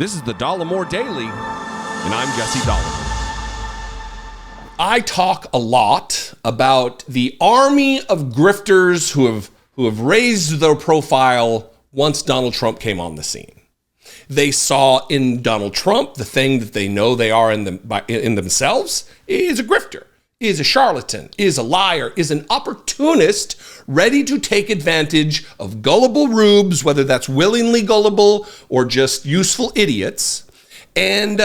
This is the Dollemore Daily, and I'm Jesse Dollemore. I talk a lot about the army of grifters who have raised their profile once Donald Trump came on the scene. They saw in Donald Trump the thing that they know they are in themselves is a grifter, is a charlatan, is a liar, is an opportunist ready to take advantage of gullible rubes, whether that's willingly gullible or just useful idiots. And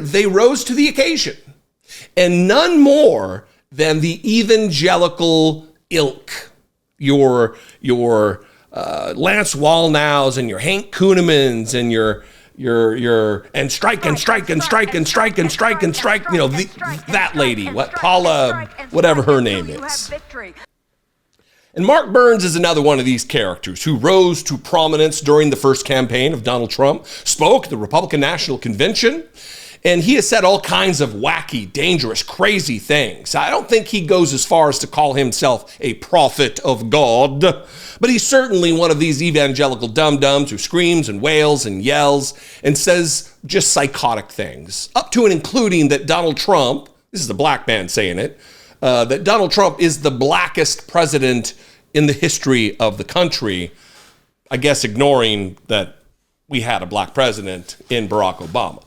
they rose to the occasion. And none more than the evangelical ilk, your Lance Wallnows and your Hank Kunnemans and your and strike and strike and strike and strike and strike and strike, you know, that lady, Paula, whatever her name is. And Mark Burns is another one of these characters who rose to prominence during the first campaign of Donald Trump, spoke at the Republican National Convention, and he has said all kinds of wacky, dangerous, crazy things. I don't think he goes as far as to call himself a prophet of God, but he's certainly one of these evangelical dum-dums who screams and wails and yells and says just psychotic things, up to and including that Donald Trump, this is a black man saying it, that Donald Trump is the blackest president in the history of the country, I guess ignoring that we had a black president in Barack Obama.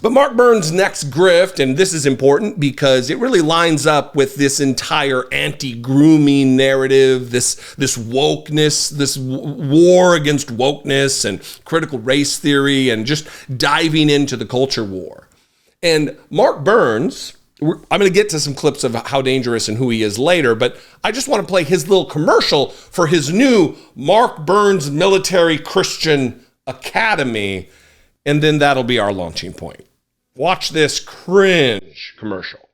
But Mark Burns' next grift, and this is important because it really lines up with this entire anti-grooming narrative, this wokeness, this war against wokeness and critical race theory, and just diving into the culture war. And Mark Burns, I'm going to get to some clips of how dangerous and who he is later, but I just want to play his little commercial for his new Mark Burns Military Christian Academy, and then that'll be our launching point. Watch this cringe commercial.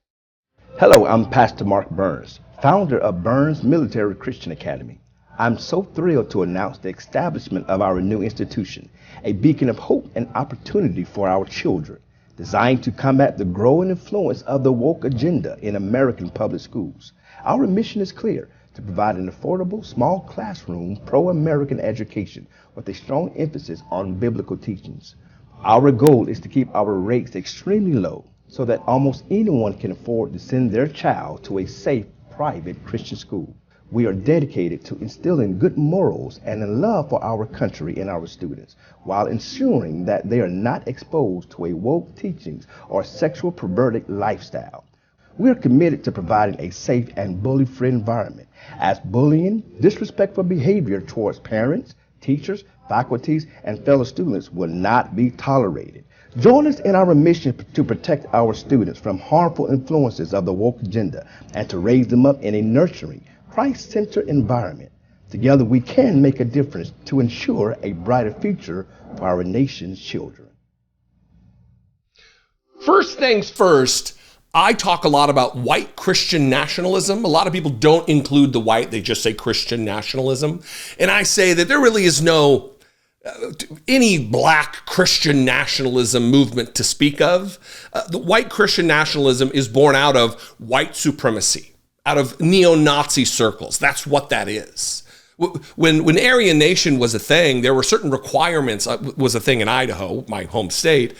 Hello, I'm Pastor Mark Burns, founder of Burns Military Christian Academy. I'm so thrilled to announce the establishment of our new institution, a beacon of hope and opportunity for our children, designed to combat the growing influence of the woke agenda in American public schools. Our mission is clear: to provide an affordable, small classroom, pro-American education with a strong emphasis on biblical teachings. Our goal is to keep our rates extremely low so that almost anyone can afford to send their child to a safe, private Christian school. We are dedicated to instilling good morals and a love for our country in our students, while ensuring that they are not exposed to a woke teachings or sexual perverted lifestyle. We are committed to providing a safe and bully-free environment, as bullying, disrespectful behavior towards parents, teachers, faculties, and fellow students will not be tolerated. Join us in our mission to protect our students from harmful influences of the woke agenda and to raise them up in a nurturing, Christ-centered environment. Together we can make a difference to ensure a brighter future for our nation's children. First things first, I talk a lot about white Christian nationalism. A lot of people don't include the white, they just say Christian nationalism. And I say that there really is no any black Christian nationalism movement to speak of. The white Christian nationalism is born out of white supremacy, out of neo-Nazi circles. That's what that is. When Aryan Nation was a thing, there were certain requirements, was a thing in Idaho, my home state.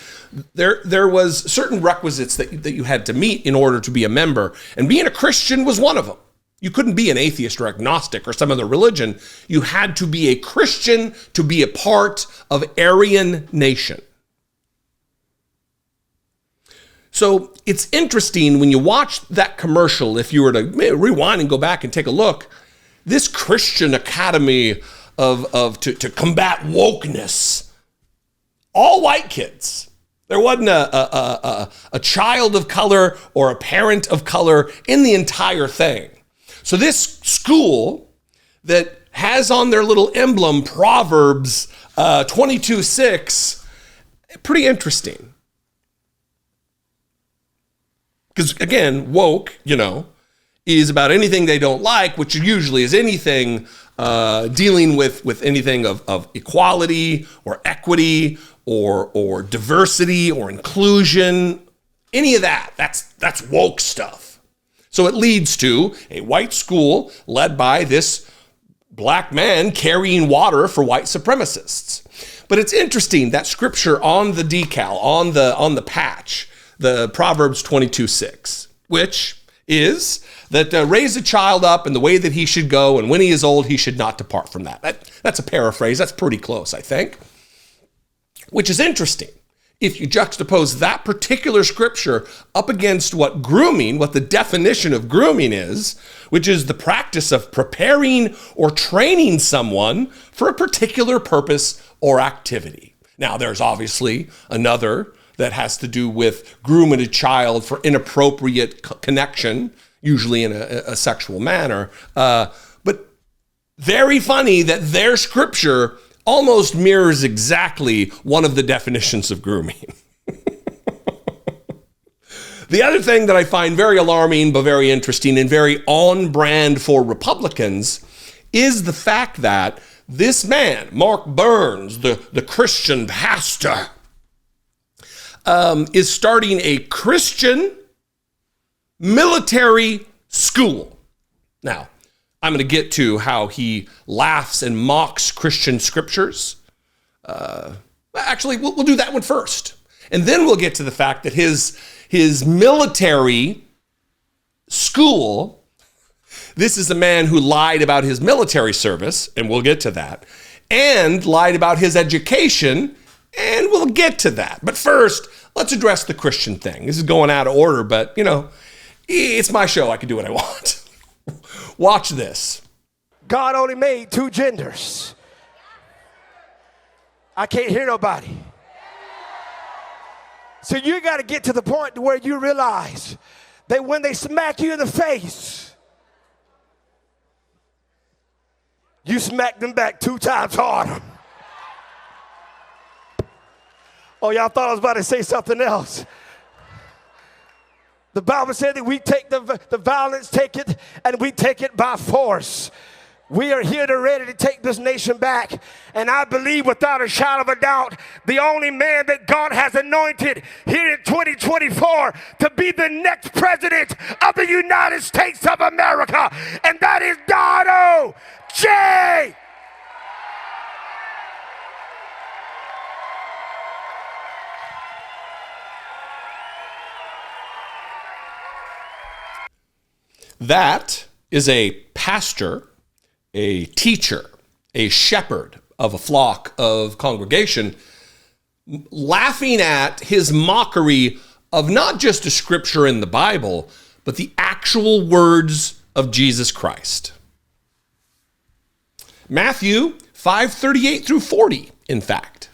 There was certain requisites that you had to meet in order to be a member, and being a Christian was one of them. You couldn't be an atheist or agnostic or some other religion. You had to be a Christian to be a part of Aryan Nation. So it's interesting when you watch that commercial, if you were to rewind and go back and take a look, this Christian academy to combat wokeness, all white kids. There wasn't a child of color or a parent of color in the entire thing. So this school that has on their little emblem Proverbs 22:6, pretty interesting. Because again, woke, is about anything they don't like, which usually is anything dealing with anything of equality or equity or diversity or inclusion, any of that. That's woke stuff. So it leads to a white school led by this black man carrying water for white supremacists. But it's interesting that scripture on the decal, on the patch, the Proverbs 22:6, which is that raise a child up in the way that he should go, and when he is old, he should not depart from that. That's a paraphrase. That's pretty close, I think. Which is interesting. If you juxtapose that particular scripture up against what the definition of grooming is, which is the practice of preparing or training someone for a particular purpose or activity. Now, there's obviously another that has to do with grooming a child for inappropriate connection, usually in a sexual manner. But very funny that their scripture almost mirrors exactly one of the definitions of grooming. The other thing that I find very alarming, but very interesting and very on brand for Republicans is the fact that this man, Mark Burns, the Christian pastor, is starting a Christian military school. Now, I'm going to get to how he laughs and mocks Christian scriptures. Actually, we'll do that one first. And then we'll get to the fact that his military school, this is a man who lied about his military service, and we'll get to that, and lied about his education, and we'll get to that. But first, let's address the Christian thing. This is going out of order, but, it's my show. I can do what I want. Watch this. God only made two genders. I can't hear nobody. So you got to get to the point where you realize that when they smack you in the face, you smack them back 2 times harder. Oh, y'all thought I was about to say something else. The Bible said that we take the violence, take it, and we take it by force. We are here to ready to take this nation back. And I believe without a shadow of a doubt, the only man that God has anointed here in 2024 to be the next president of the United States of America. And that is Donald J. That is a pastor, a teacher, a shepherd of a flock of congregation, laughing at his mockery of not just a scripture in the Bible, but the actual words of Jesus Christ. Matthew 5:38 through 40, in fact.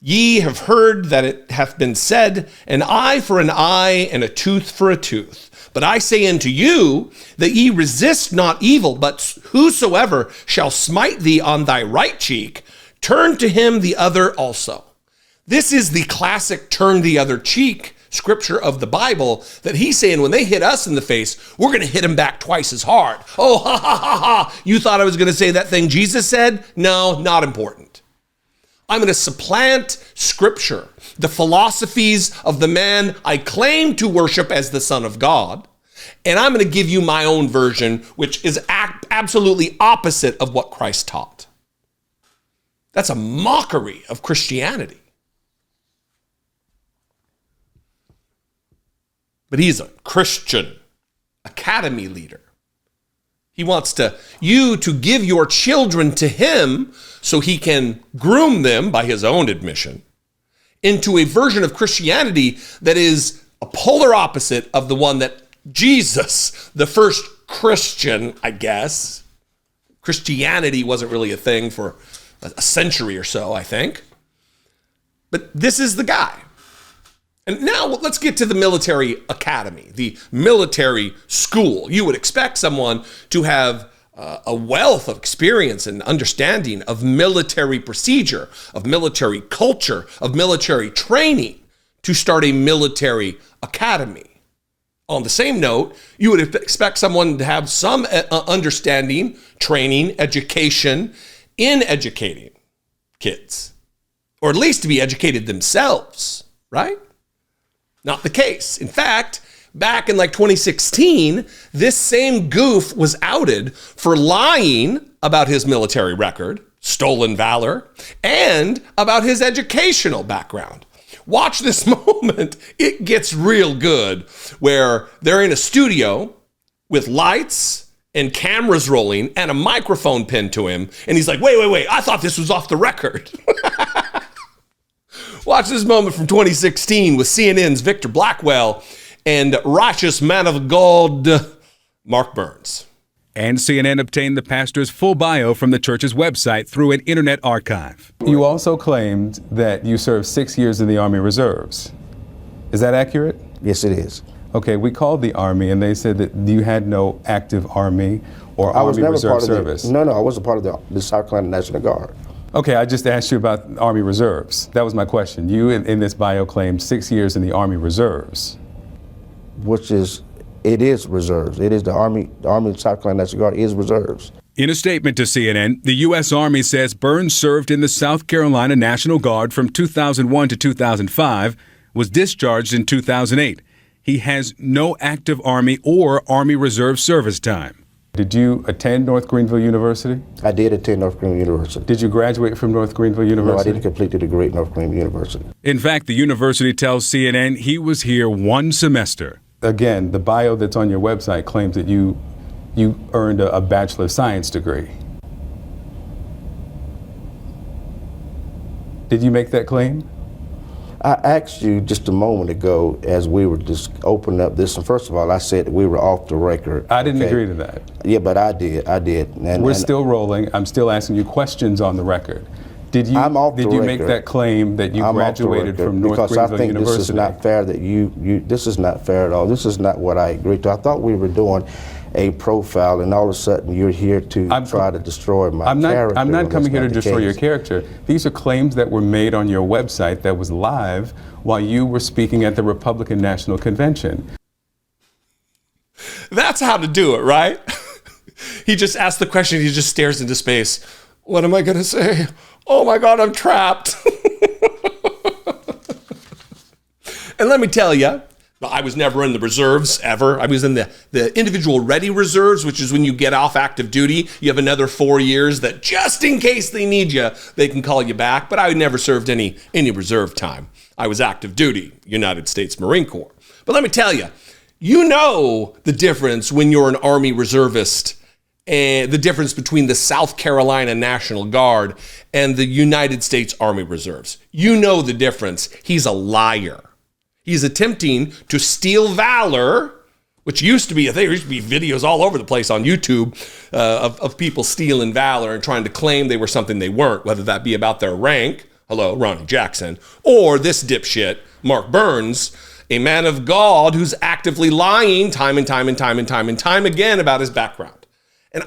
Ye have heard that it hath been said, an eye for an eye and a tooth for a tooth. But I say unto you that ye resist not evil, but whosoever shall smite thee on thy right cheek, turn to him the other also. This is the classic turn the other cheek scripture of the Bible that he's saying when they hit us in the face, we're going to hit them back twice as hard. Oh, ha, ha, ha, ha. You thought I was going to say that thing Jesus said? No, not important. I'm going to supplant scripture, the philosophies of the man I claim to worship as the Son of God, and I'm going to give you my own version, which is absolutely opposite of what Christ taught. That's a mockery of Christianity. But he's a Christian academy leader. He wants you to give your children to him so he can groom them, by his own admission, into a version of Christianity that is a polar opposite of the one that Jesus, the first Christian, I guess. Christianity wasn't really a thing for a century or so, I think. But this is the guy. And now let's get to the military academy, the military school. You would expect someone to have a wealth of experience and understanding of military procedure, of military culture, of military training to start a military academy. On the same note, you would expect someone to have some understanding, training, education in educating kids, or at least to be educated themselves, right? Not the case. In fact, back in 2016, this same goof was outed for lying about his military record, stolen valor, and about his educational background. Watch this moment. It gets real good, where they're in a studio with lights and cameras rolling and a microphone pinned to him. And he's like, wait, I thought this was off the record. Watch this moment from 2016 with CNN's Victor Blackwell and righteous man of God, Mark Burns. And CNN obtained the pastor's full bio from the church's website through an internet archive. You also claimed that you served 6 years in the Army Reserves. Is that accurate? Yes, it is. Okay, we called the Army and they said that you had no active Army or Army Reserve service. No, I wasn't part of the South Carolina National Guard. Okay, I just asked you about Army Reserves. That was my question. You in this bio claimed 6 years in the Army Reserves. It is reserves. It is the Army of South Carolina National Guard is reserves. In a statement to CNN, the U.S. Army says Burns served in the South Carolina National Guard from 2001 to 2005, was discharged in 2008. He has no active Army or Army Reserve service time. Did you attend North Greenville University? I did attend North Greenville University. Did you graduate from North Greenville University? No, I didn't complete the degree at North Greenville University. In fact, the university tells CNN he was here one semester. Again, the bio that's on your website claims that you earned a Bachelor of Science degree. Did you make that claim? I asked you just a moment ago as we were just opening up this, and first of all, I said that we were off the record. I didn't agree to that. Yeah, but I did. We're still rolling. I'm still asking you questions on the record. Did you make that claim that you graduated from North Greenville University? Because I think this is not fair that this is not fair at all. This is not what I agreed to. I thought we were doing a profile, and all of a sudden you're here to try to destroy my character. I'm not coming here to destroy your character. These are claims that were made on your website that was live while you were speaking at the Republican National Convention. That's how to do it, right? He just asks the question, he just stares into space. What am I going to say? Oh my God, I'm trapped. And let me tell you, I was never in the reserves ever. I was in the individual ready reserves, which is when you get off active duty. You have another 4 years that just in case they need you, they can call you back. But I never served any reserve time. I was active duty, United States Marine Corps. But let me tell you, you know the difference when you're an Army reservist and the difference between the South Carolina National Guard and the United States Army Reserves. You know the difference. He's a liar. He's attempting to steal valor, which used to be a thing. There used to be videos all over the place on YouTube of people stealing valor and trying to claim they were something they weren't, whether that be about their rank, hello, Ronnie Jackson, or this dipshit, Mark Burns, a man of God who's actively lying time and time again about his background. And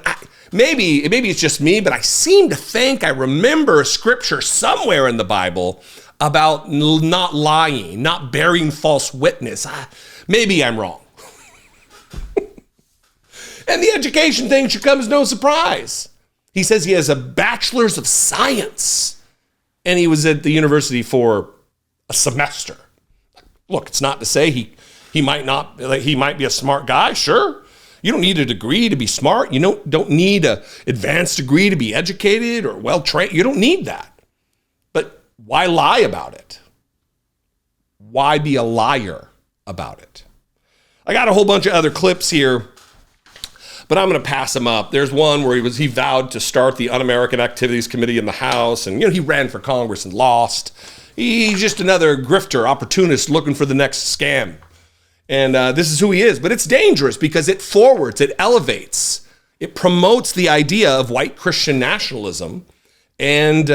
maybe it's just me, but I seem to think I remember a scripture somewhere in the Bible about not lying, not bearing false witness. Maybe I'm wrong. And the education thing should come as no surprise. He says he has a bachelor's of science, and he was at the university for a semester. Look, it's not to say he might be a smart guy, sure. You don't need a degree to be smart. You don't need an advanced degree to be educated or well-trained. You don't need that. But why lie about it? Why be a liar about it? I got a whole bunch of other clips here, but I'm going to pass them up. There's one where he vowed to start the Un-American Activities Committee in the House, and he ran for Congress and lost. He's just another grifter, opportunist looking for the next scam. And this is who he is. But it's dangerous because it forwards, it elevates, it promotes the idea of white Christian nationalism. And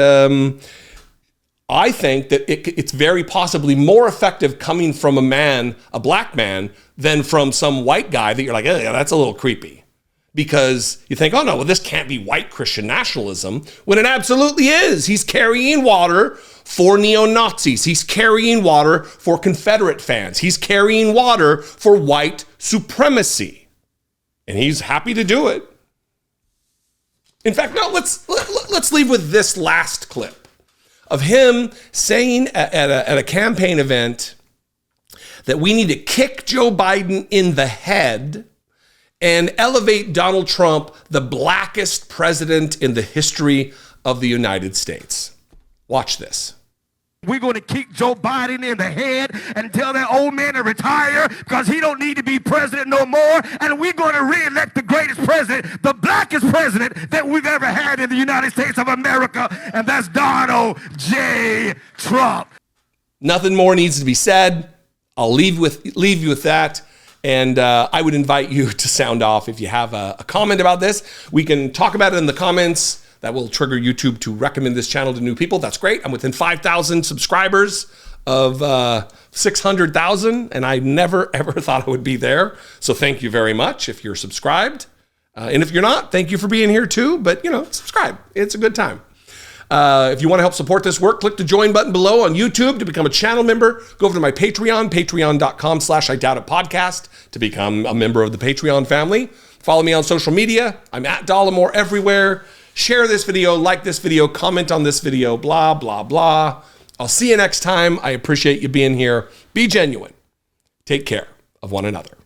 I think that it's very possibly more effective coming from a black man, than from some white guy that you're like, yeah, that's a little creepy. Because you think, oh no, well, this can't be white Christian nationalism, when it absolutely is. He's carrying water for neo-Nazis. He's carrying water for Confederate fans. He's carrying water for white supremacy. And he's happy to do it. In fact, no, let's leave with this last clip of him saying at a campaign event that we need to kick Joe Biden in the head and elevate Donald Trump, the blackest president in the history of the United States. Watch this. We're going to kick Joe Biden in the head and tell that old man to retire because he don't need to be president no more. And we're going to re-elect the greatest president, the blackest president that we've ever had in the United States of America, and that's Donald J. Trump. Nothing more needs to be said. I'll leave you with that. And I would invite you to sound off if you have a comment about this. We can talk about it in the comments. That will trigger YouTube to recommend this channel to new people. That's great. I'm within 5,000 subscribers of 600,000, and I never, ever thought I would be there. So thank you very much if you're subscribed. And if you're not, thank you for being here too. But, subscribe. It's a good time. If you want to help support this work, click the join button below on YouTube to become a channel member. Go over to my Patreon, patreon.com/IDoubtItPodcast to become a member of the Patreon family. Follow me on social media. I'm at Dollemore everywhere. Share this video, like this video, comment on this video, blah, blah, blah. I'll see you next time. I appreciate you being here. Be genuine. Take care of one another.